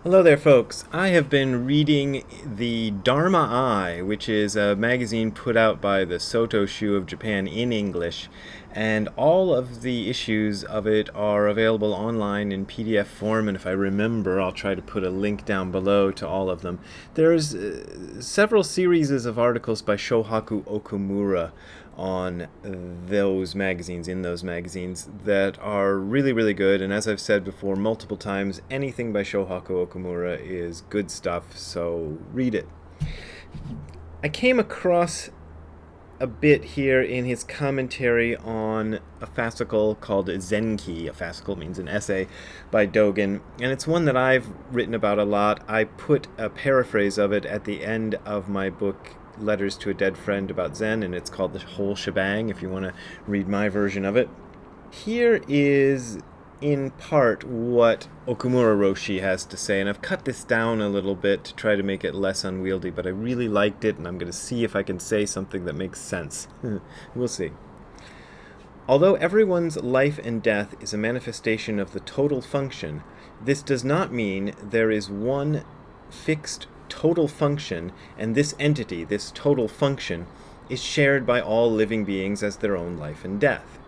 Hello there, folks. I have been reading the Dharma Eye, which is a magazine put out by the Soto Shu of Japan in English, and all of the issues of it are available online in PDF form, and if I remember, I'll try to put a link down below to all of them. There's several series of articles by Shohaku Okumura on those magazines, in those magazines, that are really, really good. And as I've said before multiple times, anything by Shohaku Okumura is good stuff, so read it. I came across a bit here in his commentary on a fascicle called Zenki. A fascicle means an essay by Dogen, and it's one that I've written about a lot. I put a paraphrase of it at the end of my book Letters to a Dead Friend about Zen, and it's called The Whole Shebang if you want to read my version of it. Here is in part what Okumura Roshi has to say, and I've cut this down a little bit to try to make it less unwieldy, but I really liked it, and I'm going to see if I can say something that makes sense. We'll see. Although everyone's life and death is a manifestation of the total function, this does not mean there is one fixed total function, and this entity, this total function, is shared by all living beings as their own life and death.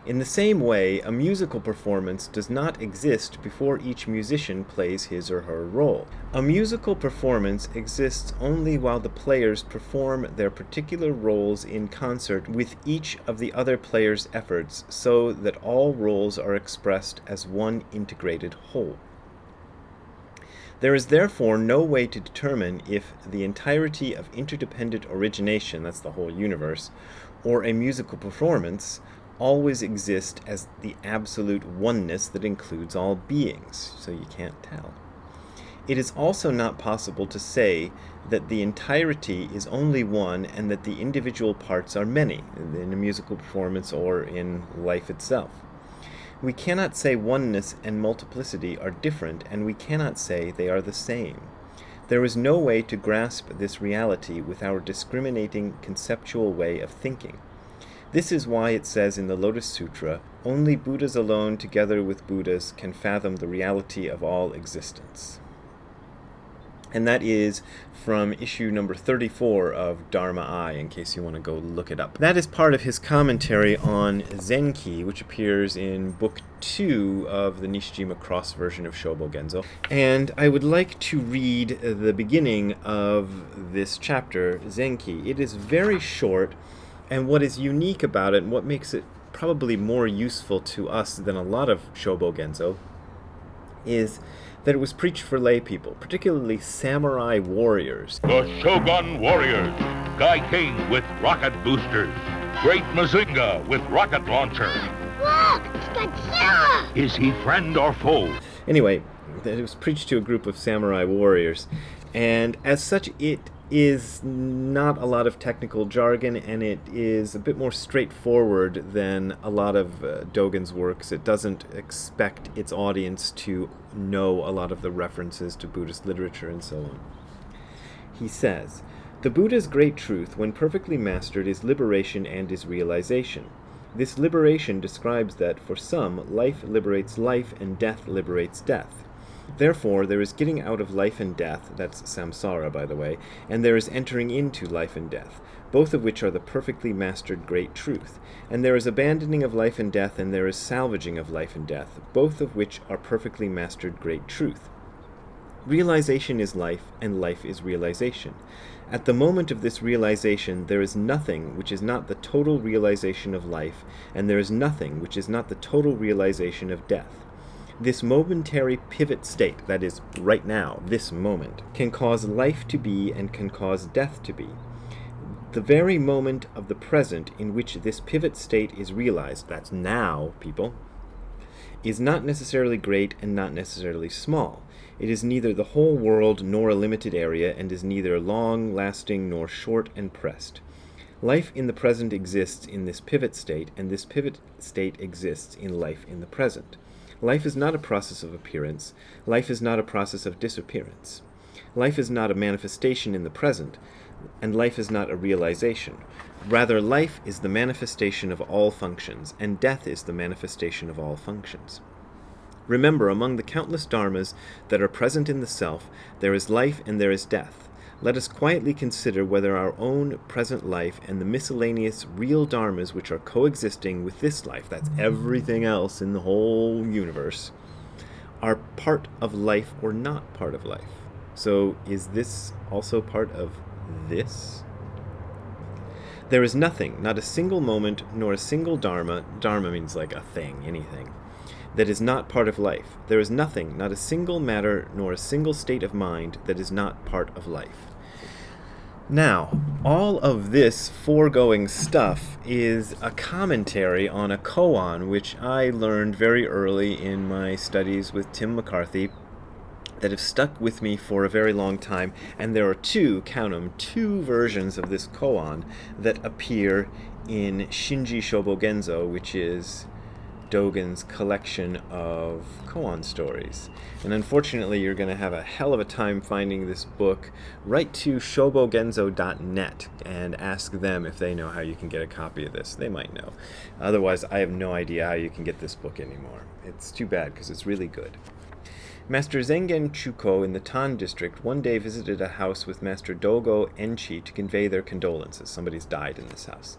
In the same way, a musical performance does not exist before each musician plays his or her role. A musical performance exists only while the players perform their particular roles in concert with each of the other players' efforts, so that all roles are expressed as one integrated whole. There is therefore no way to determine if the entirety of interdependent origination, that's the whole universe, or a musical performance, always exist as the absolute oneness that includes all beings, so you can't tell. It is also not possible to say that the entirety is only one and that the individual parts are many, in a musical performance or in life itself. We cannot say oneness and multiplicity are different, and we cannot say they are the same. There is no way to grasp this reality with our discriminating conceptual way of thinking. This is why it says in the Lotus Sutra, only Buddhas alone together with Buddhas can fathom the reality of all existence. And that is from issue number 34 of Dharma Eye, in case you want to go look it up. That is part of his commentary on Zenki, which appears in Book 2 of the Nishijima Cross version of Shobo Genzo. And I would like to read the beginning of this chapter, Zenki. It is very short, and what is unique about it, and what makes it probably more useful to us than a lot of Shobo Genzo, is that it was preached for lay people, particularly samurai warriors. The Shogun Warriors, Guy King with rocket boosters, Great Mazinga with rocket launcher. Look, it's Godzilla! Is he friend or foe? Anyway, it was preached to a group of samurai warriors, and as such it is not a lot of technical jargon, and it is a bit more straightforward than a lot of Dogen's works. It doesn't expect its audience to know a lot of the references to Buddhist literature and so on. He says, "The Buddha's great truth, when perfectly mastered, is liberation and is realization. This liberation describes that, for some, life liberates life and death liberates death. Therefore, there is getting out of life and death, that's samsara, by the way, and there is entering into life and death, both of which are the perfectly mastered great truth. And there is abandoning of life and death, and there is salvaging of life and death, both of which are perfectly mastered great truth. Realization is life, and life is realization. At the moment of this realization, there is nothing which is not the total realization of life, and there is nothing which is not the total realization of death. This momentary pivot state, that is, right now, this moment, can cause life to be and can cause death to be. The very moment of the present in which this pivot state is realized, that's now, people, is not necessarily great and not necessarily small. It is neither the whole world nor a limited area, and is neither long-lasting nor short and pressed. Life in the present exists in this pivot state, and this pivot state exists in life in the present. Life is not a process of appearance. Life is not a process of disappearance. Life is not a manifestation in the present, and life is not a realization. Rather, life is the manifestation of all functions, and death is the manifestation of all functions. Remember, among the countless dharmas that are present in the self, there is life and there is death. Let us quietly consider whether our own present life and the miscellaneous real dharmas which are coexisting with this life, that's everything else in the whole universe, are part of life or not part of life. So is this also part of this? There is nothing, not a single moment, nor a single dharma means like a thing, anything, that is not part of life. There is nothing, not a single matter, nor a single state of mind that is not part of life. Now, all of this foregoing stuff is a commentary on a koan, which I learned very early in my studies with Tim McCarthy, that have stuck with me for a very long time, and there are two versions of this koan that appear in Shinji Shobogenzo, which is Dogen's collection of koan stories. And unfortunately, you're going to have a hell of a time finding this book. Write to shobogenzo.net and ask them if they know how you can get a copy of this. They might know. Otherwise, I have no idea how you can get this book anymore. It's too bad because it's really good. Master Zengen Chuko in the Tan district one day visited a house with Master Dogo Enchi to convey their condolences. Somebody's died in this house.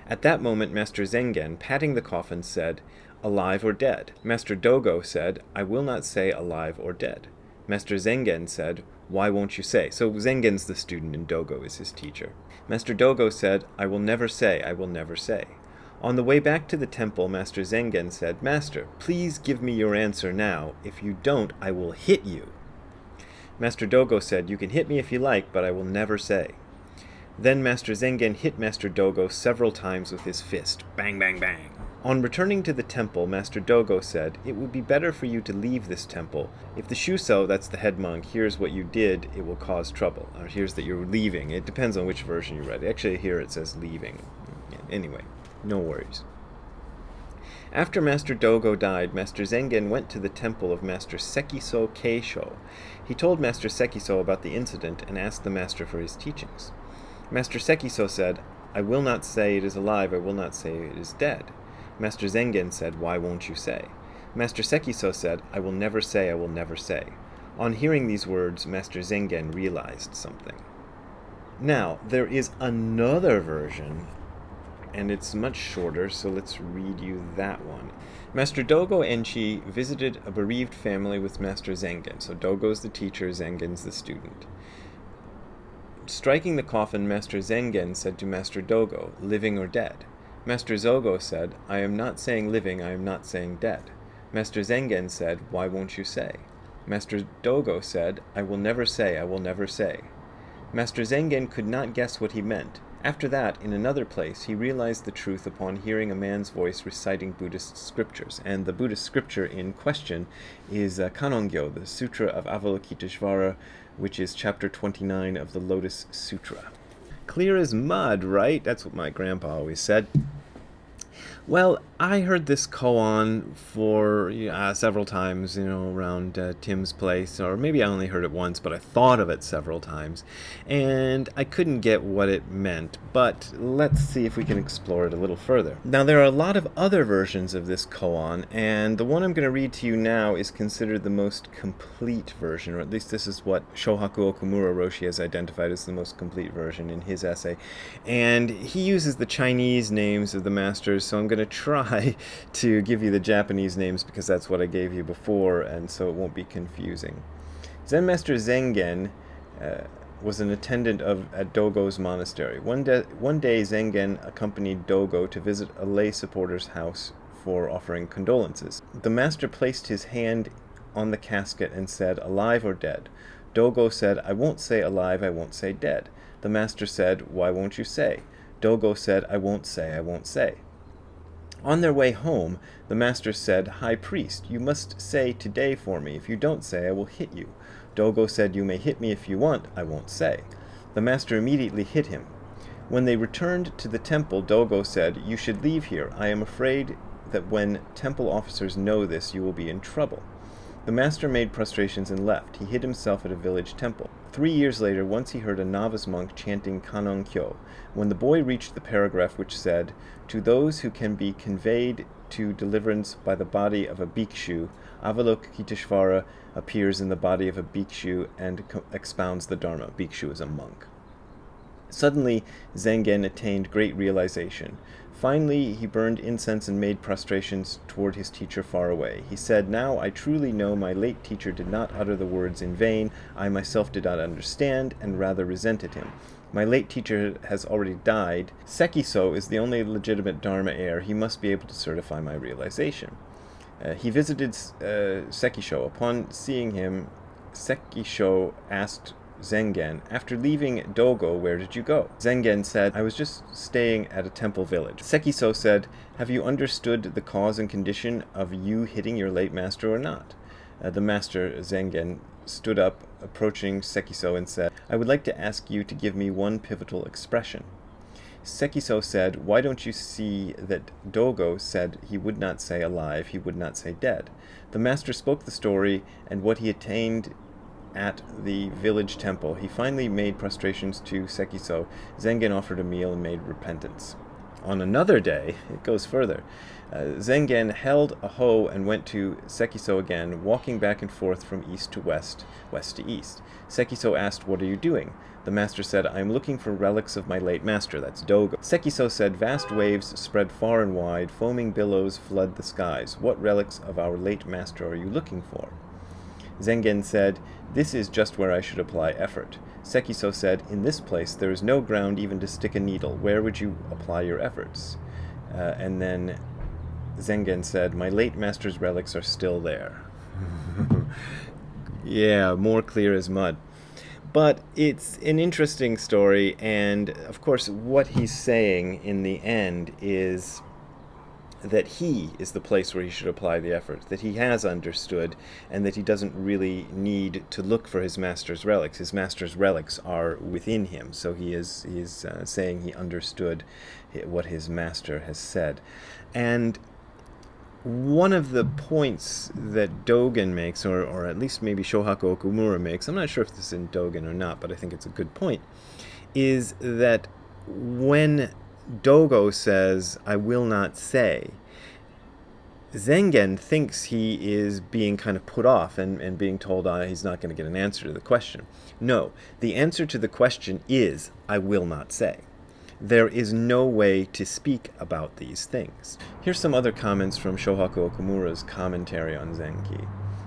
At that moment, Master Zengen, patting the coffin, said, "Alive or dead?" Master Dogo said, "I will not say alive or dead." Master Zengen said, "Why won't you say?" So Zengen's the student and Dogo is his teacher. Master Dogo said, "I will never say, I will never say." On the way back to the temple, Master Zengen said, "Master, please give me your answer now. If you don't, I will hit you." Master Dogo said, "You can hit me if you like, but I will never say." Then Master Zengen hit Master Dogo several times with his fist. Bang, bang, bang. On returning to the temple, Master Dogo said, "It would be better for you to leave this temple. If the Shuso, that's the head monk, hears what you did, it will cause trouble." Or hears that you're leaving. It depends on which version you read. Actually, here it says leaving. Anyway, no worries. After Master Dogo died, Master Zengen went to the temple of Master Sekiso Keisho. He told Master Sekiso about the incident and asked the master for his teachings. Master Sekiso said, "I will not say it is alive, I will not say it is dead." Master Zengen said, "Why won't you say?" Master Sekiso said, "I will never say, I will never say." On hearing these words, Master Zengen realized something. Now, there is another version, and it's much shorter, so let's read you that one. Master Dogo Enchi visited a bereaved family with Master Zengen. So Dogo's the teacher, Zengen's the student. Striking the coffin, Master Zengen said to Master Dogo, "Living or dead?" Master Zogo said, "I am not saying living, I am not saying dead." Master Zengen said, "Why won't you say?" Master Dogo said, "I will never say, I will never say." Master Zengen could not guess what he meant. After that, in another place, he realized the truth upon hearing a man's voice reciting Buddhist scriptures. And the Buddhist scripture in question is Kanongyo, the Sutra of Avalokiteshvara, which is chapter 29 of the Lotus Sutra. Clear as mud, right? That's what my grandpa always said. Well, I heard this koan for several times, around Tim's place, or maybe I only heard it once, but I thought of it several times, and I couldn't get what it meant, but let's see if we can explore it a little further. Now, there are a lot of other versions of this koan, and the one I'm going to read to you now is considered the most complete version, or at least this is what Shohaku Okumura Roshi has identified as the most complete version in his essay, and he uses the Chinese names of the masters, so I'm going to try to give you the Japanese names because that's what I gave you before, and so it won't be confusing. Zen Master Zengen was an attendant at Dogo's monastery. One day Zengen accompanied Dogo to visit a lay supporter's house for offering condolences. The master placed his hand on the casket and said, "Alive or dead?" Dogo said, "I won't say alive, I won't say dead." The master said, "Why won't you say?" Dogo said, "I won't say, I won't say." On their way home, the master said, "High priest, you must say today for me. If you don't say, I will hit you." Dogo said, "You may hit me if you want, I won't say." The master immediately hit him. When they returned to the temple, Dogo said, "You should leave here. I am afraid that when temple officers know this, you will be in trouble." The master made prostrations and left. He hid himself at a village temple. 3 years later, once he heard a novice monk chanting Kannon Kyo. When the boy reached the paragraph which said, "To those who can be conveyed to deliverance by the body of a bhikshu, Avalokiteshvara appears in the body of a bhikshu and expounds the Dharma." Bhikshu is a monk. Suddenly, Zengen attained great realization. Finally, he burned incense and made prostrations toward his teacher far away. He said, "Now I truly know my late teacher did not utter the words in vain. I myself did not understand, and rather resented him. My late teacher has already died. Sekiso is the only legitimate Dharma heir. He must be able to certify my realization." He visited Sekisho. Upon seeing him, Sekisho asked Zengen, "After leaving Dogo, where did you go?" Zengen said, "I was just staying at a temple village." Sekiso said, "Have you understood the cause and condition of you hitting your late master or not?" The master, Zengen, stood up, approaching Sekiso, and said, "I would like to ask you to give me one pivotal expression." Sekiso said, "Why don't you see that Dogo said he would not say alive, he would not say dead?" The master spoke the story and what he attained at the village temple. He finally made prostrations to Sekiso. Zengen offered a meal and made repentance. On another day, it goes further. Zengen held a hoe and went to Sekiso again, walking back and forth from east to west, west to east. Sekiso asked, "What are you doing?" The master said, "I am looking for relics of my late master," that's Dogo. Sekiso said, "Vast waves spread far and wide, foaming billows flood the skies. What relics of our late master are you looking for?" Zengen said, "This is just where I should apply effort." Sekiso said, "In this place there is no ground even to stick a needle. Where would you apply your efforts?" And then Zengen said, "My late master's relics are still there." Yeah, more clear as mud. But it's an interesting story, and of course what he's saying in the end is that he is the place where he should apply the effort, that he has understood, and that he doesn't really need to look for his master's relics. His master's relics are within him, so he is saying he understood what his master has said. And one of the points that Dogen makes, or at least maybe Shohaku Okumura makes, I'm not sure if this is in Dogen or not, but I think it's a good point, is that when Dogo says, "I will not say," Zengen thinks he is being kind of put off and being told he's not going to get an answer to the question. No, the answer to the question is, "I will not say." There is no way to speak about these things. Here's some other comments from Shohaku Okumura's commentary on Zenki.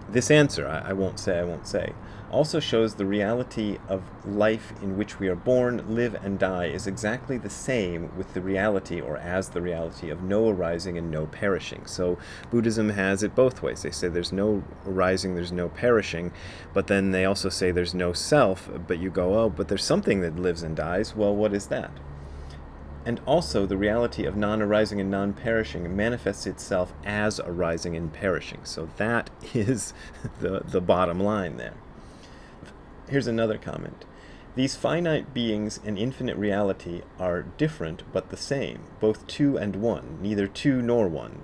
This answer, I won't say, also shows the reality of life in which we are born, live, and die is exactly the same with the reality, or as the reality, of no arising and no perishing. So Buddhism has it both ways. They say there's no arising, there's no perishing, but then they also say there's no self, but you go, oh, but there's something that lives and dies. Well, what is that? And also the reality of non-arising and non-perishing manifests itself as arising and perishing. So that is the bottom line there. Here's another comment. These finite beings and infinite reality are different but the same, both two and one, neither two nor one.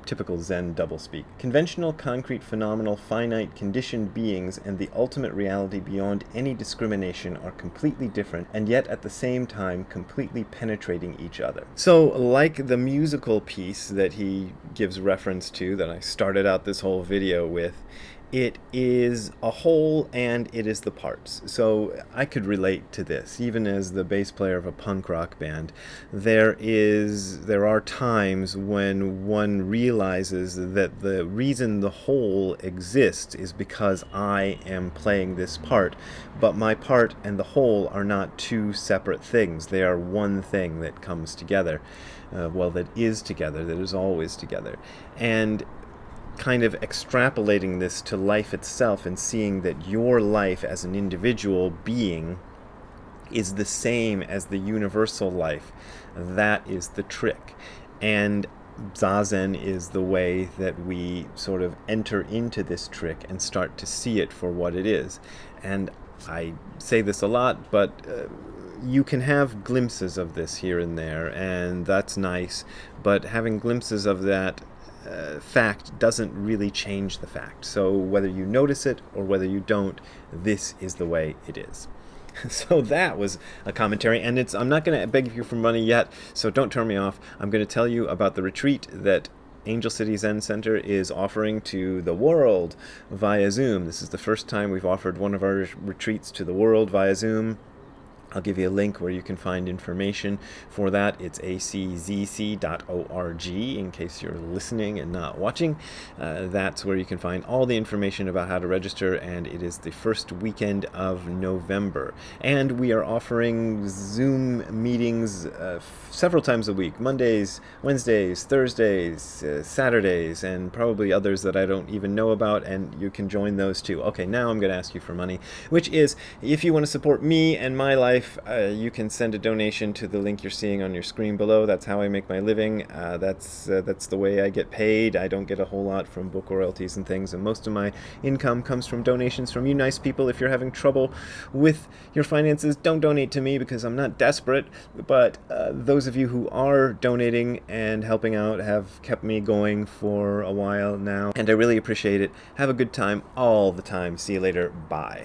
Typical Zen doublespeak. Conventional, concrete, phenomenal, finite, conditioned beings and the ultimate reality beyond any discrimination are completely different, and yet at the same time completely penetrating each other. So, like the musical piece that he gives reference to, that I started out this whole video with, it is a whole and it is the parts. So I could relate to this, even as the bass player of a punk rock band. There are times when one realizes that the reason the whole exists is because I am playing this part, but my part and the whole are not two separate things. They are one thing that comes together, that is together, that is always together. And kind of extrapolating this to life itself and seeing that your life as an individual being is the same as the universal life, that is the trick. And Zazen is the way that we sort of enter into this trick and start to see it for what it is. And I say this a lot, but you can have glimpses of this here and there, and that's nice, but having glimpses of that fact doesn't really change the fact. So whether you notice it or whether you don't, this is the way it is. So that was a commentary, and I'm not going to beg you for money yet, so don't turn me off. I'm going to tell you about the retreat that Angel City Zen Center is offering to the world via Zoom. This is the first time we've offered one of our retreats to the world via Zoom. I'll give you a link where you can find information for that. It's aczc.org in case you're listening and not watching. That's where you can find all the information about how to register, and it is the first weekend of November. And we are offering Zoom meetings several times a week, Mondays, Wednesdays, Thursdays, Saturdays, and probably others that I don't even know about, and you can join those too. Okay, now I'm going to ask you for money, which is, if you want to support me and my life, you can send a donation to the link you're seeing on your screen below. That's how I make my living. That's the way I get paid. I don't get a whole lot from book royalties and things, and most of my income comes from donations from you nice people. If you're having trouble with your finances, don't donate to me because I'm not desperate, but those of you who are donating and helping out have kept me going for a while now, and I really appreciate it. Have a good time all the time. See you later. Bye.